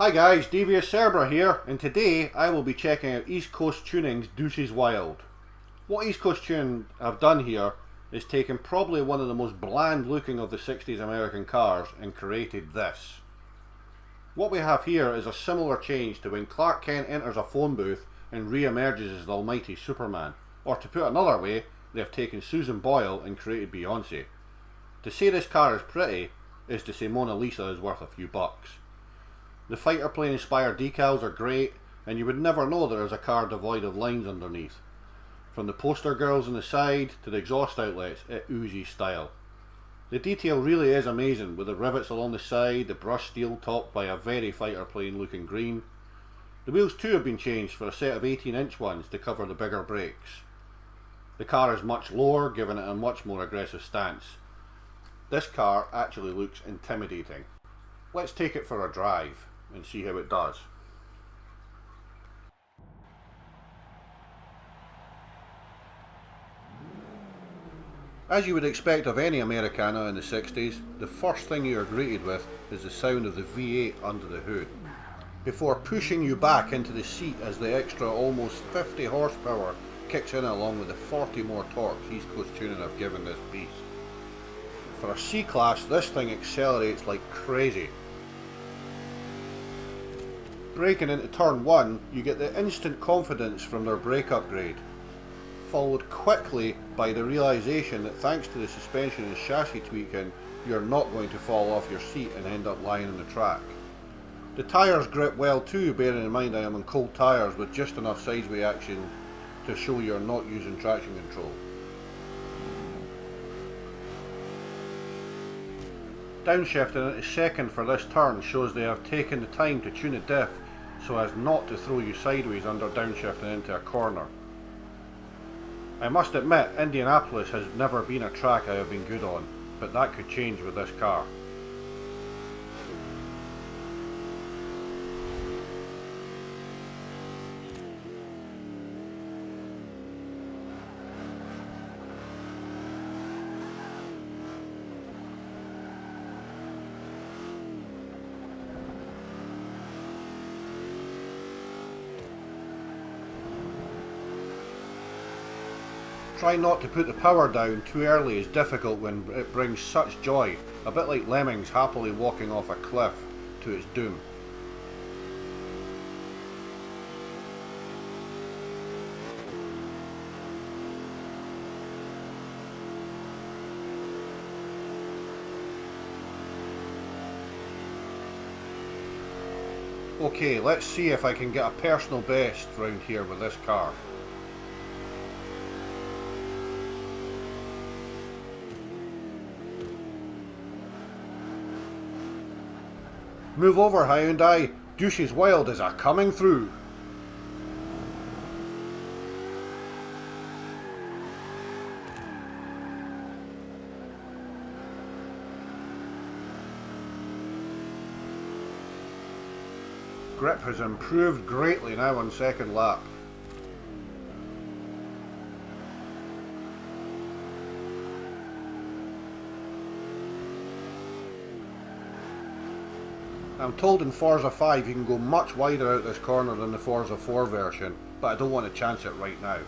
Hi guys, Devious Cerebra here, and today I will be checking out East Coast Tuning's Deuces Wild. What East Coast Tuning have done here is taken probably one of the most bland looking of the 60s American cars and created this. What we have here is a similar change to when Clark Kent enters a phone booth and re-emerges as the almighty Superman. Or to put it another way, they have taken Susan Boyle and created Beyonce. To say this car is pretty is to say Mona Lisa is worth a few bucks. The fighter plane inspired decals are great, and you would never know there is a car devoid of lines underneath. From the poster girls on the side to the exhaust outlets, it oozes style. The detail really is amazing, with the rivets along the side, the brushed steel topped by a very fighter plane looking green. The wheels too have been changed for a set of 18-inch ones to cover the bigger brakes. The car is much lower, giving it a much more aggressive stance. This car actually looks intimidating. Let's take it for a drive and see how it does. As you would expect of any Americana in the 60s, the first thing you are greeted with is the sound of the V8 under the hood, before pushing you back into the seat as the extra almost 50 horsepower kicks in along with the 40 more torques East Coast Tuning have given this beast. For a C-Class, this thing accelerates like crazy. Braking into turn 1, you get the instant confidence from their brake upgrade, followed quickly by the realisation that thanks to the suspension and chassis tweaking, you're not going to fall off your seat and end up lying on the track. The tyres grip well too, bearing in mind I am on cold tyres with just enough sideway action to show you're not using traction control. Downshifting into second for this turn shows they have taken the time to tune the diff so as not to throw you sideways under downshifting into a corner. I must admit, Indianapolis has never been a track I have been good on, but that could change with this car. Try not to put the power down too early is difficult when it brings such joy, a bit like lemmings happily walking off a cliff to its doom. Okay, let's see if I can get a personal best round here with this car. Move over, Hyundai. Deuces Wild is a coming through. Grip has improved greatly now on second lap. I'm told in Forza 5 you can go much wider out this corner than the Forza 4 version, but I don't want to chance it right now.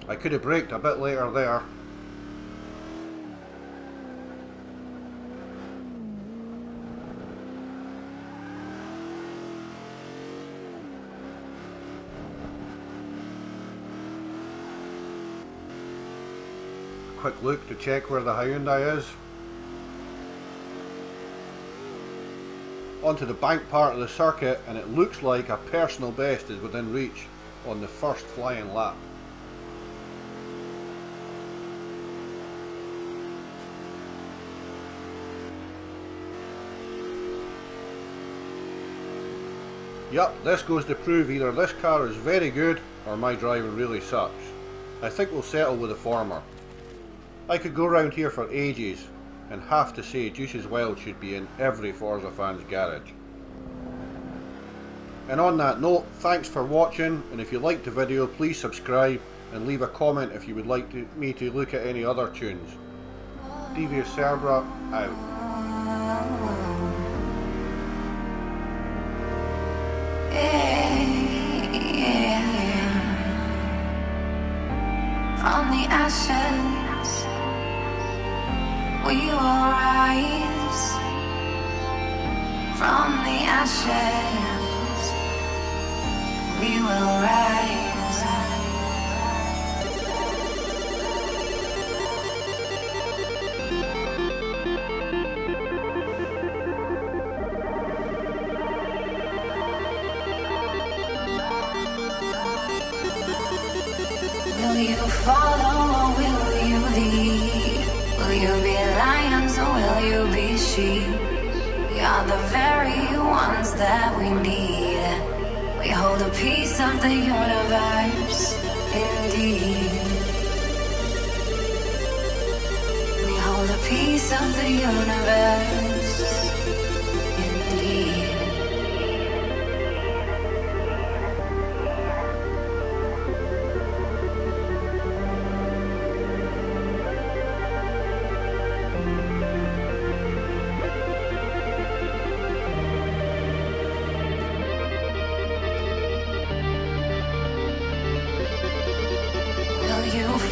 I could have braked a bit later there. Quick look to check where the Hyundai is. Onto the bank part of the circuit, and it looks like a personal best is within reach on the first flying lap. Yup, this goes to prove either this car is very good or my driving really sucks. I think we'll settle with the former. I could go around here for ages and have to say Deuces Wild should be in every Forza fan's garage. And on that note, thanks for watching, and if you liked the video please subscribe and leave a comment if you would like me to look at any other tunes. Devious Cerebra out. From the ashes, we will rise. From the ashes, we will rise. Will you follow or will you lead? Will you be lions or will you be sheep? We are the very ones that we need. We hold a piece of the universe, indeed. We hold a piece of the universe, indeed.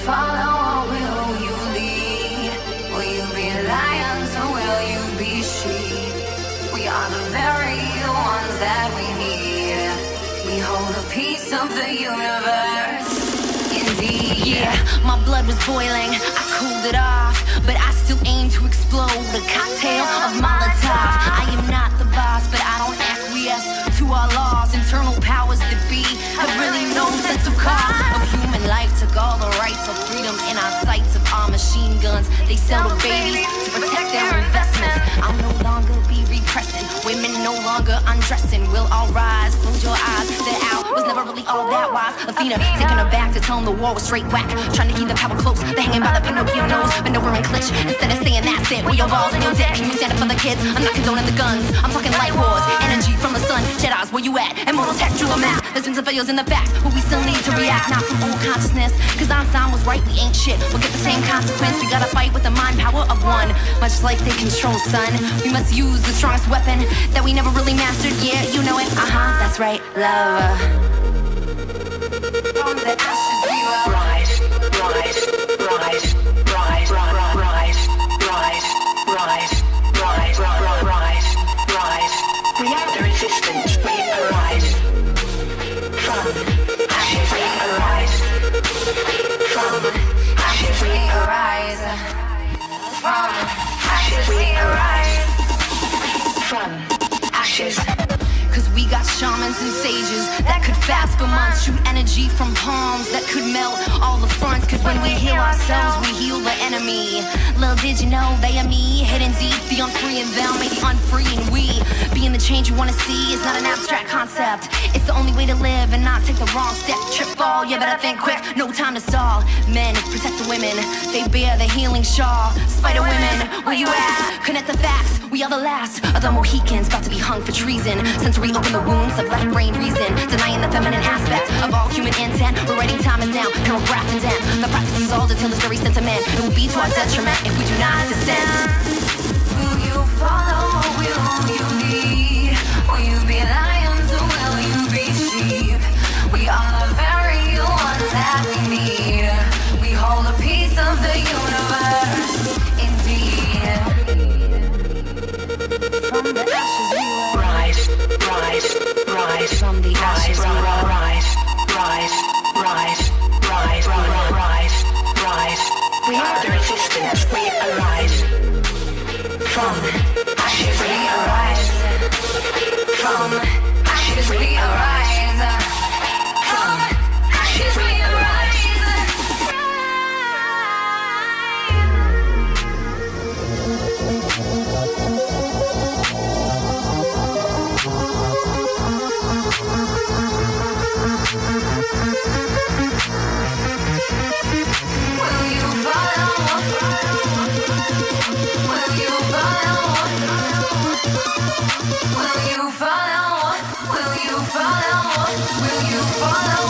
Follow or will you lead? Will you be lions or will you be sheep? We are the very ones that we need. We hold a piece of the universe, indeed. Yeah, my blood was boiling, I cooled it off, but I still aim to explode a cocktail of Molotov. I am not the boss, but I don't acquiesce to our laws. Internal powers that be have really no sense of cause. Of human life took all the rights of freedom in our sights of our machine guns. They sell the babies to protect their investments. I'll no longer be repressing, women no longer undressing. We'll all rise, close your eyes. The owl was never really all that wise. Athena taking her back to tell them the war was straight whack. Trying to keep the power close, they're hanging by the Pinocchio nose, but nowhere in clutch. Instead of saying that's it, with your balls and your debt, can you stand up for the kids? I'm not condoning the guns, I'm talking light wars. Energy from the sun, Jedi's where you at? Immortal tech drew a map. There's been some failures in the facts, but we still need to react, not from old consciousness. Cause Einstein was right, we ain't shit. We'll get the same consequence. We gotta fight with the mind power of one. Much like they control, son. We must use the strongest weapon that we never really mastered. Yeah, you know it. That's right, love. From the ashes we will rise, rise, rise, rise, rise, rise, rise, rise, rise, rise, rise. We are the resistance, we arise. From ashes we arise. From ashes we arise. From ashes we arise. From ashes. Cause we got shamans and sages that could fast for months, shoot energy from palms that could melt all the fronts. Cause when we heal ourselves, we heal the enemy. Little did you know they are me, hidden deep. The unfree in them may be unfree in we. Being the change you wanna see is not an abstract concept. It's the only way to live and not take the wrong step. Trip, fall, you better think quick, no time to stall. Men protect the women, they bear the healing shawl. Spider women, where you at? Connect the facts, we are the last of the Mohicans, about to be hung for treason. Since reopen the wounds of left brain reason, denying the feminine aspect of all human intent. We're writing time is now, paragraph and dent. The prophecies all detail this very sentiment. It will be to our detriment if we do not descend. Will you follow or will you lead? Will you be lions or will you be sheep? We are the very ones that we need. We hold a piece of the universe, indeed. From the ashes we will rise, rise, rise. From the ashes we will rise, rise, rise, rise, rise, rise. We are the resistance, we arise. From ashes we arise. From ashes we arise. From ashes we arise. Will you follow? Will you follow? Will you follow? Will you follow? Will you follow?